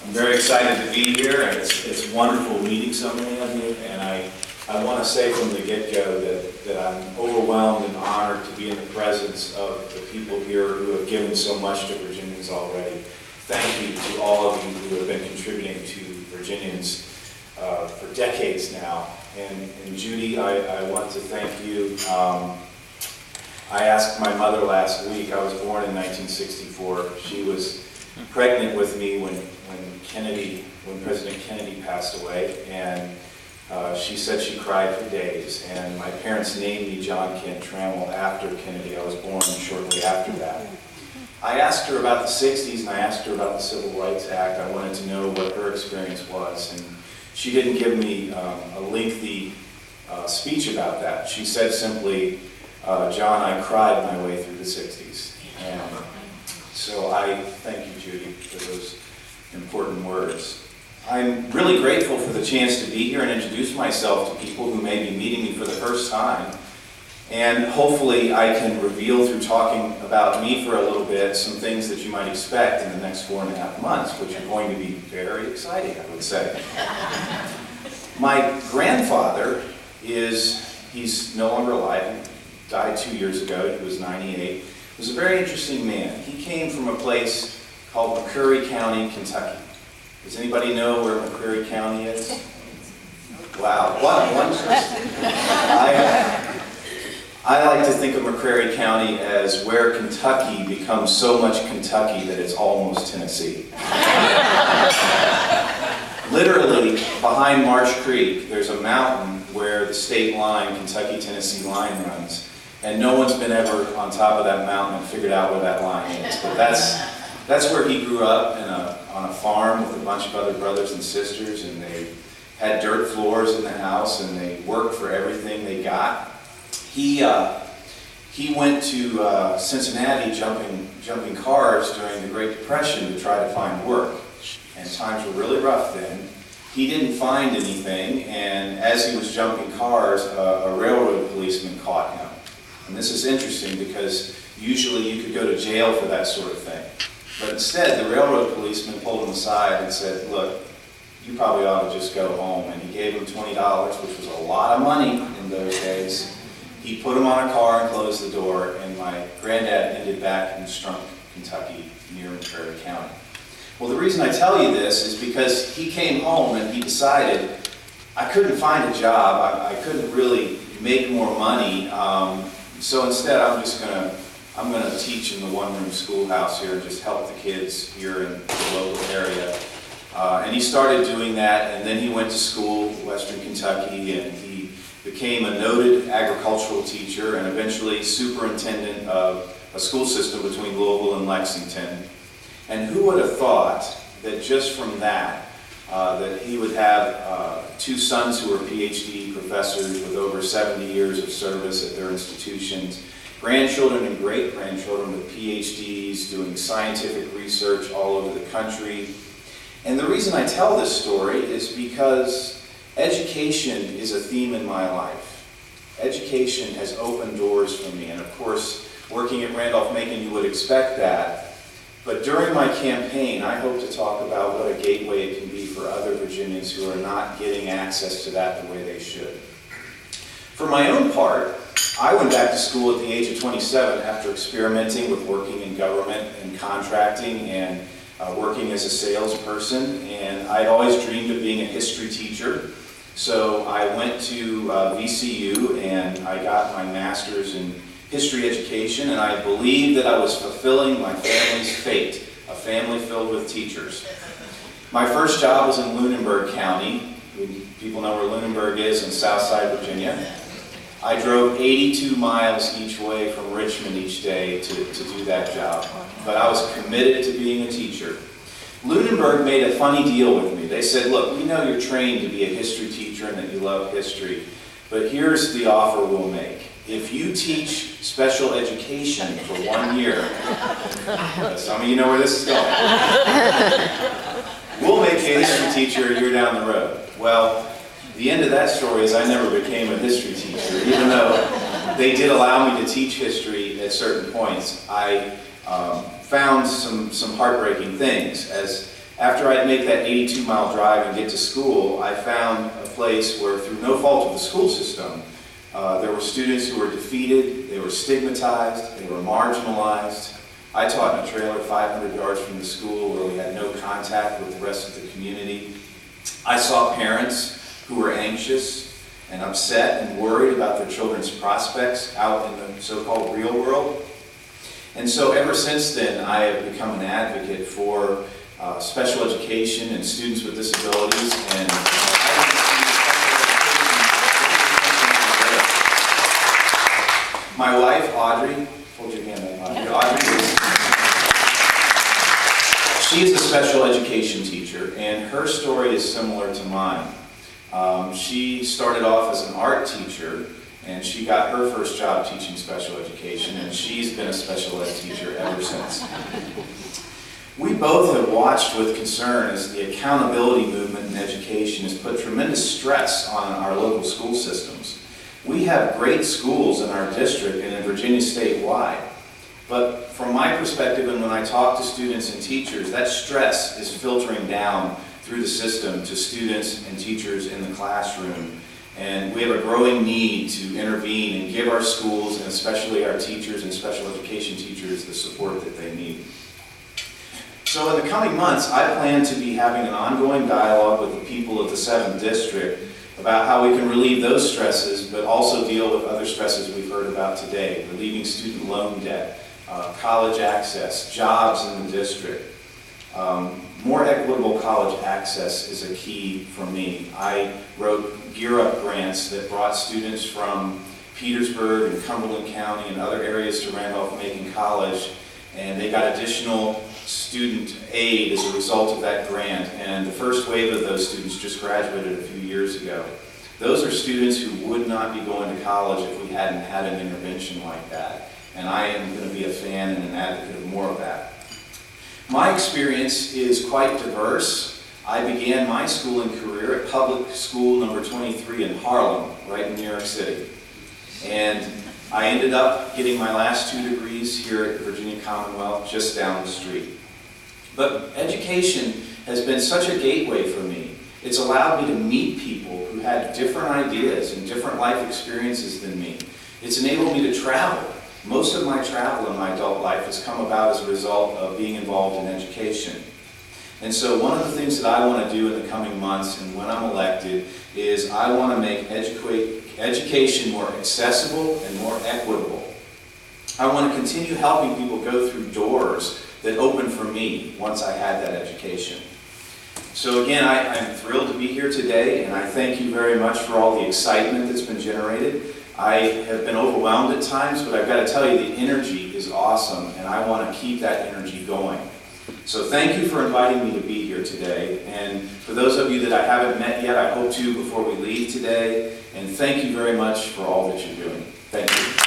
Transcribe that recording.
I'm very excited to be here, and it's wonderful meeting so many of you, and I want to say from the get-go that I'm overwhelmed and honored to be in the presence of the people here who have given so much to Virginians already. Thank you to all of you who have been contributing to Virginians for decades now. And Judy, I want to thank you. I asked my mother last week. I was born in 1964. She was pregnant with me when President Kennedy passed away, and she said she cried for days. And my parents named me John Kent Trammell after Kennedy. I was born shortly after that. I asked her about the 60s, and I asked her about the Civil Rights Act. I wanted to know what her experience was, and she didn't give me a lengthy speech about that. She said simply, John, I cried my way through the 60s. And so I thank you, Judy, for those important words. I'm really grateful for the chance to be here and introduce myself to people who may be meeting me for the first time. And hopefully I can reveal through talking about me for a little bit some things that you might expect in the next 4.5 months, which are going to be very exciting, I would say. My grandfather he's no longer alive. He died 2 years ago. He was 98. He was a very interesting man. He came from a place called McCreary County, Kentucky. Does anybody know where McCreary County is? Wow, what one person. I like to think of McCreary County as where Kentucky becomes so much Kentucky that it's almost Tennessee. Literally, behind Marsh Creek, there's a mountain where the state line, Kentucky-Tennessee line runs, and no one's been ever on top of that mountain and figured out where that line is. But that's where he grew up, on a farm with a bunch of other brothers and sisters, and they had dirt floors in the house, and they worked for everything they got. He went to Cincinnati jumping cars during the Great Depression to try to find work, and times were really rough then. He didn't find anything, and as he was jumping cars, a railroad policeman caught him. And this is interesting because usually you could go to jail for that sort of thing. But instead, the railroad policeman pulled him aside and said, look, you probably ought to just go home. And he gave him $20, which was a lot of money in those days. He put him on a car and closed the door, and my granddad ended back in Strunk, Kentucky, near McCreary County. Well, the reason I tell you this is because he came home and he decided, I couldn't find a job, I couldn't really make more money, so instead I'm gonna teach in the one-room schoolhouse here and just help the kids here in the local area. And he started doing that, and then he went to school, Western Kentucky, and he became a noted agricultural teacher and eventually superintendent of a school system between Louisville and Lexington. And who would have thought that just from that, that he would have 2 sons who are PhD professors with over 70 years of service at their institutions, grandchildren and great-grandchildren with PhDs doing scientific research all over the country. And the reason I tell this story is because education is a theme in my life. Education has opened doors for me, and of course, working at Randolph-Macon, you would expect that. But during my campaign, I hope to talk about what a gateway it can be for other Virginians who are not getting access to that the way they should. For my own part, I went back to school at the age of 27 after experimenting with working in government and contracting and working as a salesperson, and I'd always dreamed of being a history teacher. So I went to VCU and I got my master's in history education, and I believed that I was fulfilling my family's fate, a family filled with teachers. My first job was in Lunenburg County. People know where Lunenburg is in Southside Virginia. I drove 82 miles each way from Richmond each day to do that job, but I was committed to being a teacher. Lunenburg made a funny deal with me. They said, look, we know you're trained to be a history teacher and that you love history, but here's the offer we'll make. If you teach special education for 1 year, some of you know where this is going, we'll make you a history teacher a year down the road. Well, the end of that story is I never became a history teacher, even though they did allow me to teach history at certain points. I found some heartbreaking things. As After I'd make that 82-mile drive and get to school, I found a place where, through no fault of the school system, there were students who were defeated, they were stigmatized, they were marginalized. I taught in a trailer 500 yards from the school where we had no contact with the rest of the community. I saw parents who were anxious and upset and worried about their children's prospects out in the so-called real world. And so ever since then, I have become an advocate for special education and students with disabilities. And my wife, Audrey, hold your hand up, Audrey. She is a special education teacher, and her story is similar to mine. She started off as an art teacher, and she got her first job teaching special education, and she's been a special ed teacher ever since. We both have watched with concern as the accountability movement in education has put tremendous stress on our local school systems. We have great schools in our district and in Virginia statewide, but from my perspective and when I talk to students and teachers, that stress is filtering down through the system to students and teachers in the classroom. And we have a growing need to intervene and give our schools, and especially our teachers and special education teachers, the support that they need. So in the coming months, I plan to be having an ongoing dialogue with the people of the 7th District about how we can relieve those stresses, but also deal with other stresses we've heard about today, relieving student loan debt, college access, jobs in the district. More equitable college access is a key for me. I wrote Gear Up grants that brought students from Petersburg and Cumberland County and other areas to Randolph-Macon College, and they got additional student aid as a result of that grant, and the first wave of those students just graduated a few years ago. Those are students who would not be going to college if we hadn't had an intervention like that, and I am going to be a fan and an advocate of more of that. My experience is quite diverse. I began my schooling career at public school number 23 in Harlem, right in New York City. And I ended up getting my last 2 degrees here at Virginia Commonwealth, just down the street. But education has been such a gateway for me. It's allowed me to meet people who had different ideas and different life experiences than me. It's enabled me to travel. Most of my travel in my adult life has come about as a result of being involved in education. And so one of the things that I want to do in the coming months and when I'm elected is I want to make education more accessible and more equitable. I want to continue helping people go through doors that opened for me once I had that education. So again, I'm thrilled to be here today, and I thank you very much for all the excitement that's been generated. I have been overwhelmed at times, but I've got to tell you, the energy is awesome, and I want to keep that energy going. So thank you for inviting me to be here today, and for those of you that I haven't met yet, I hope to before we leave today, and thank you very much for all that you're doing. Thank you.